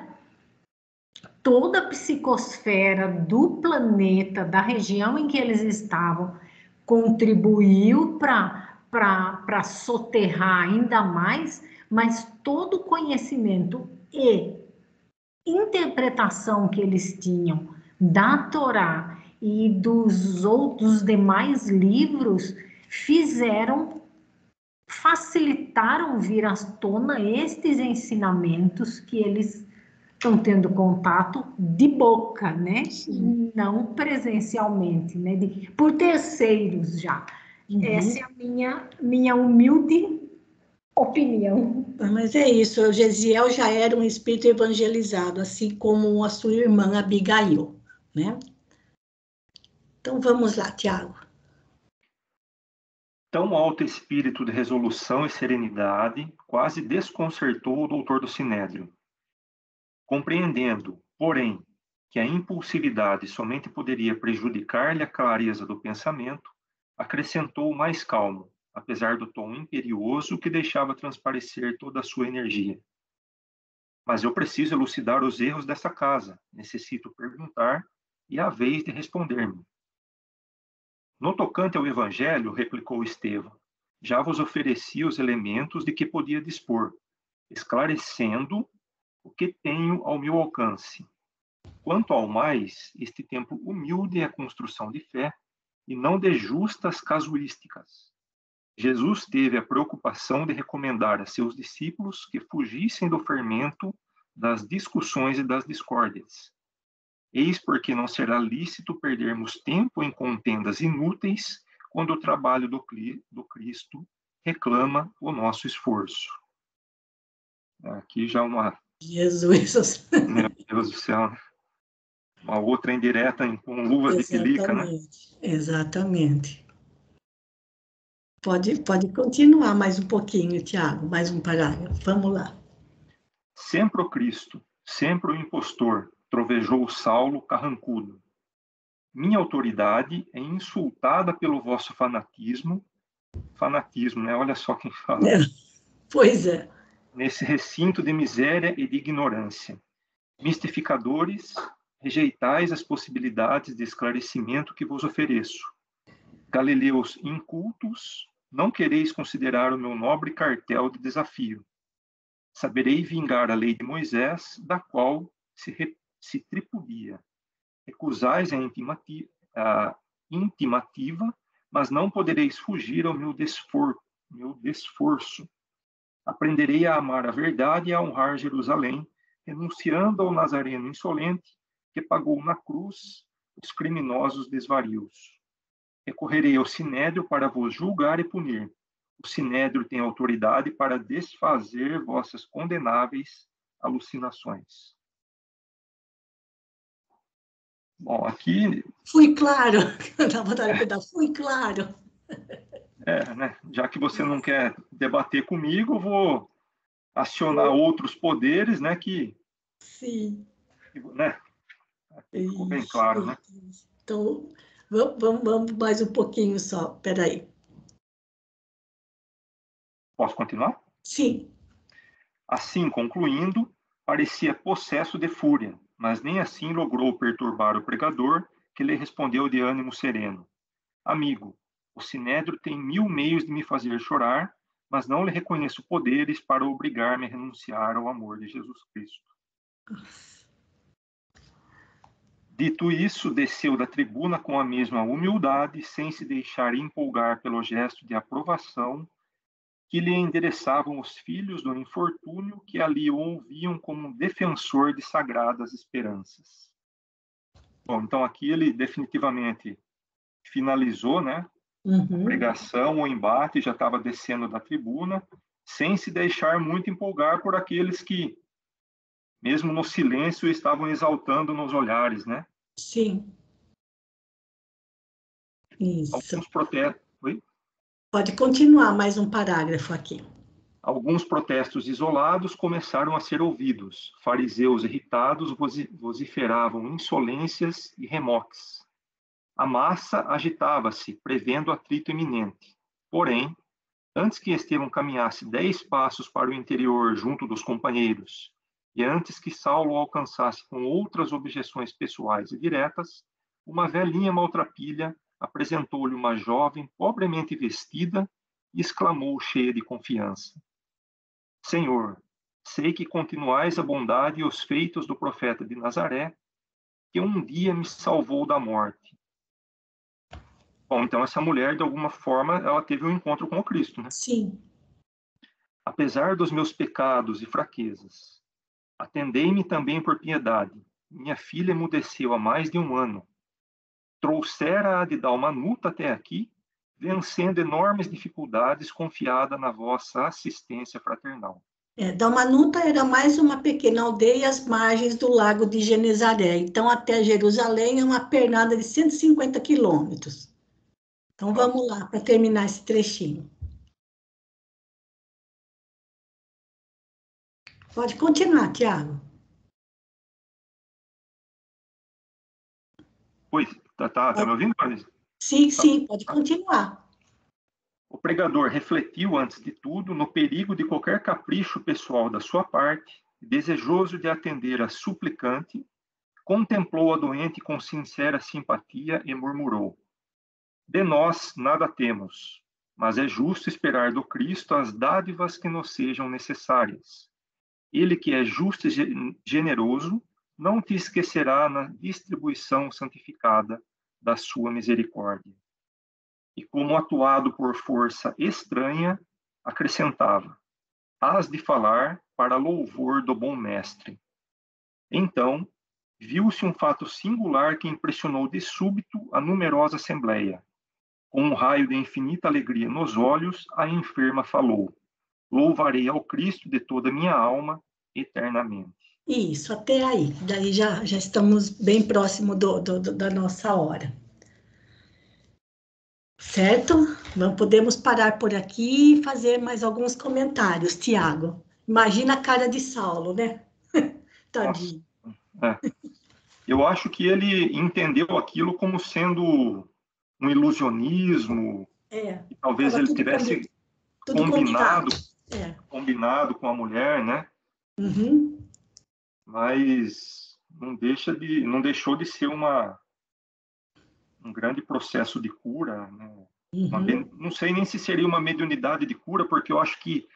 Toda a psicosfera do planeta, da região em que eles estavam, contribuiu para soterrar ainda mais, mas todo o conhecimento e interpretação que eles tinham da Torá e dos outros demais livros facilitaram vir à tona estes ensinamentos que eles estão tendo contato de boca, né? Sim. Não presencialmente, né? Por terceiros já. Uhum. Essa é a minha humilde opinião. Mas é isso, o Gesiel já era um espírito evangelizado, assim como a sua irmã Abigail, né? Então vamos lá, Tiago. Tão alto espírito de resolução e serenidade quase desconcertou o doutor do Sinédrio. Compreendendo, porém, que a impulsividade somente poderia prejudicar-lhe a clareza do pensamento, acrescentou mais calmo, apesar do tom imperioso que deixava transparecer toda a sua energia. Mas eu preciso elucidar os erros dessa casa, necessito perguntar e é a vez de responder-me. No tocante ao Evangelho, replicou Estevão, já vos ofereci os elementos de que podia dispor, esclarecendo o que tenho ao meu alcance. Quanto ao mais, este templo humilde é a construção de fé e não de justas casuísticas. Jesus teve a preocupação de recomendar a seus discípulos que fugissem do fermento das discussões e das discórdias. Eis porque não será lícito perdermos tempo em contendas inúteis quando o trabalho do Cristo reclama o nosso esforço. Aqui já uma... Jesus. Meu Deus do céu. Uma outra indireta com luvas de pelica, né? Exatamente. Pode continuar mais um pouquinho, Tiago, mais um parágrafo. Vamos lá. Sempre o Cristo, sempre o impostor, trovejou Saulo carrancudo. Minha autoridade é insultada pelo vosso fanatismo, né? Olha só quem fala. Pois é. Nesse recinto de miséria e de ignorância. Mistificadores, rejeitais as possibilidades de esclarecimento que vos ofereço. Galileus incultos, não quereis considerar o meu nobre cartel de desafio. Saberei vingar a lei de Moisés, da qual se tripudia. Recusais a intimativa, mas não podereis fugir ao meu desforço. Aprenderei a amar a verdade e a honrar Jerusalém, renunciando ao Nazareno insolente, que pagou na cruz os criminosos desvarios. Recorrerei ao Sinédrio para vos julgar e punir. O Sinédrio tem autoridade para desfazer vossas condenáveis alucinações. Bom, aqui... Fui claro. Dá vontade de pegar. Fui claro. Né? Já que você não quer debater comigo, eu vou acionar outros poderes, né? Sim. Né? Aqui ficou bem claro, né? Então, vamos mais um pouquinho só. Espera aí. Posso continuar? Sim. Assim, concluindo, parecia possesso de fúria, mas nem assim logrou perturbar o pregador, que lhe respondeu de ânimo sereno. Amigo, o Sinédrio tem 1000 meios de me fazer chorar, mas não lhe reconheço poderes para obrigar-me a renunciar ao amor de Jesus Cristo. Dito isso, desceu da tribuna com a mesma humildade, sem se deixar empolgar pelo gesto de aprovação que lhe endereçavam os filhos do infortúnio que ali o ouviam como um defensor de sagradas esperanças. Bom, então aqui ele definitivamente finalizou, né? A pregação, o embate, já estava descendo da tribuna, sem se deixar muito empolgar por aqueles que, mesmo no silêncio, estavam exaltando nos olhares, né? Sim. Isso. Alguns protestos... Oi? Pode continuar mais um parágrafo aqui. Alguns protestos isolados começaram a ser ouvidos. Fariseus irritados vociferavam insolências e remoques. A massa agitava-se, prevendo atrito iminente. Porém, antes que Estevão caminhasse 10 passos para o interior junto dos companheiros, e antes que Saulo alcançasse com outras objeções pessoais e diretas, uma velhinha maltrapilha apresentou-lhe uma jovem pobremente vestida e exclamou cheia de confiança: Senhor, sei que continuais a bondade e os feitos do profeta de Nazaré, que um dia me salvou da morte. Bom, então essa mulher, de alguma forma, ela teve um encontro com o Cristo, né? Sim. Apesar dos meus pecados e fraquezas, atendei-me também por piedade. Minha filha emudeceu há mais de 1 ano. Trouxera-a de Dalmanuta até aqui, vencendo enormes dificuldades, confiada na vossa assistência fraternal. Dalmanuta era mais uma pequena aldeia às margens do lago de Genezaré. Então, até Jerusalém é uma pernada de 150 quilômetros. Então, vamos lá, para terminar esse trechinho. Pode continuar, Tiago. Pois, tá me ouvindo, Marisa? Sim, pode continuar. O pregador refletiu, antes de tudo, no perigo de qualquer capricho pessoal da sua parte, desejoso de atender a suplicante, contemplou a doente com sincera simpatia e murmurou: de nós nada temos, mas é justo esperar do Cristo as dádivas que nos sejam necessárias. Ele que é justo e generoso, não te esquecerá na distribuição santificada da sua misericórdia. E como atuado por força estranha, acrescentava: hás de falar para louvor do bom mestre. Então, viu-se um fato singular que impressionou de súbito a numerosa assembleia. Com um raio de infinita alegria nos olhos, a enferma falou: louvarei ao Cristo de toda a minha alma, eternamente. Isso, até aí. Daí já estamos bem próximo da nossa hora. Certo? Podemos parar por aqui e fazer mais alguns comentários, Tiago. Imagina a cara de Saulo, né? Tadinho. É. Eu acho que ele entendeu aquilo como sendo um ilusionismo, que talvez ele tivesse tudo combinado com a mulher, né? Uhum. Mas não deixou de ser um grande processo de cura, né? Não sei nem se seria uma mediunidade de cura, porque eu acho que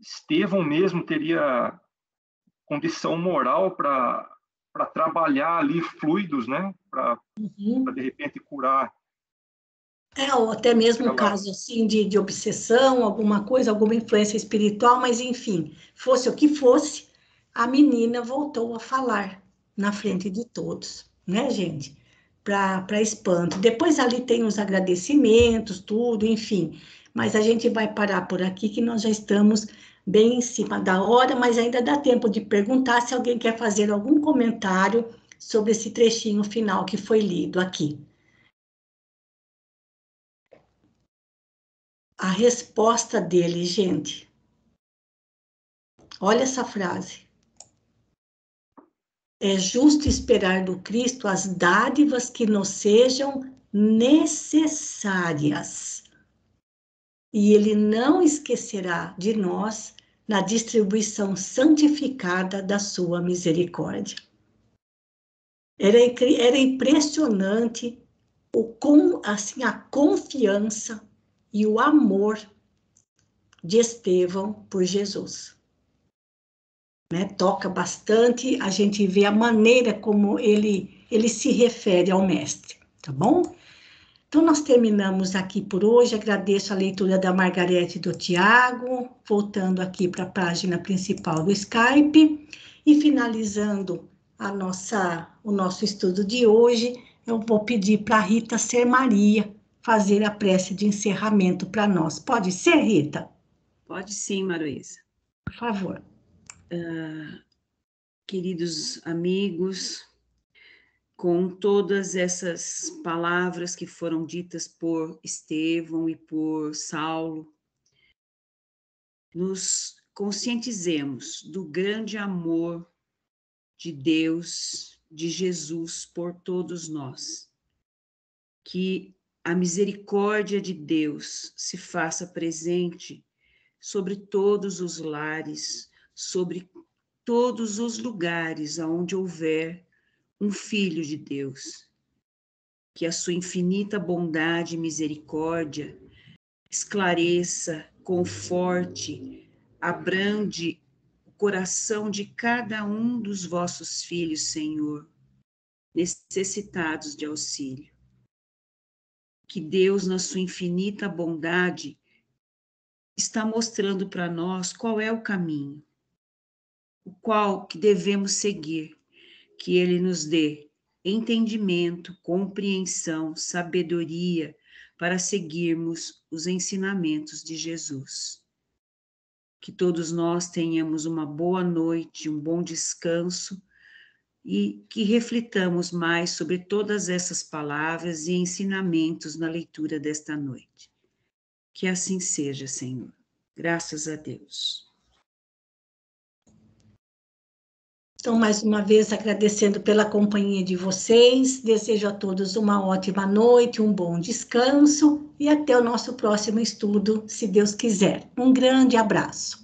Estevão mesmo teria condição moral para trabalhar ali fluidos, né? Para de repente curar. Ou até mesmo um caso assim de obsessão, alguma coisa, alguma influência espiritual, mas enfim, fosse o que fosse, a menina voltou a falar na frente de todos, né, gente? Para espanto. Depois ali tem os agradecimentos, tudo, enfim. Mas a gente vai parar por aqui, que nós já estamos bem em cima da hora, mas ainda dá tempo de perguntar se alguém quer fazer algum comentário sobre esse trechinho final que foi lido aqui. A resposta dele, gente. Olha essa frase. É justo esperar do Cristo as dádivas que nos sejam necessárias. E ele não esquecerá de nós na distribuição santificada da sua misericórdia. Era impressionante a confiança e o amor de Estevão por Jesus. Né? Toca bastante, a gente vê a maneira como ele se refere ao mestre, tá bom? Então, nós terminamos aqui por hoje. Agradeço a leitura da Margarete e do Tiago, voltando aqui para a página principal do Skype e finalizando o nosso estudo de hoje. Eu vou pedir para a Rita Ser Maria fazer a prece de encerramento para nós. Pode ser, Rita? Pode sim, Maruísa. Por favor. Queridos amigos, com todas essas palavras que foram ditas por Estevão e por Saulo, nos conscientizemos do grande amor de Deus, de Jesus por todos nós. Que a misericórdia de Deus se faça presente sobre todos os lares, sobre todos os lugares onde houver um filho de Deus. Que a sua infinita bondade e misericórdia esclareça, conforte, abrande o coração de cada um dos vossos filhos, Senhor, necessitados de auxílio. Que Deus, na sua infinita bondade, está mostrando para nós qual é o caminho, o qual que devemos seguir, que Ele nos dê entendimento, compreensão, sabedoria para seguirmos os ensinamentos de Jesus. Que todos nós tenhamos uma boa noite, um bom descanso e que reflitamos mais sobre todas essas palavras e ensinamentos na leitura desta noite. Que assim seja, Senhor. Graças a Deus. Então, mais uma vez, agradecendo pela companhia de vocês, desejo a todos uma ótima noite, um bom descanso e até o nosso próximo estudo, se Deus quiser. Um grande abraço.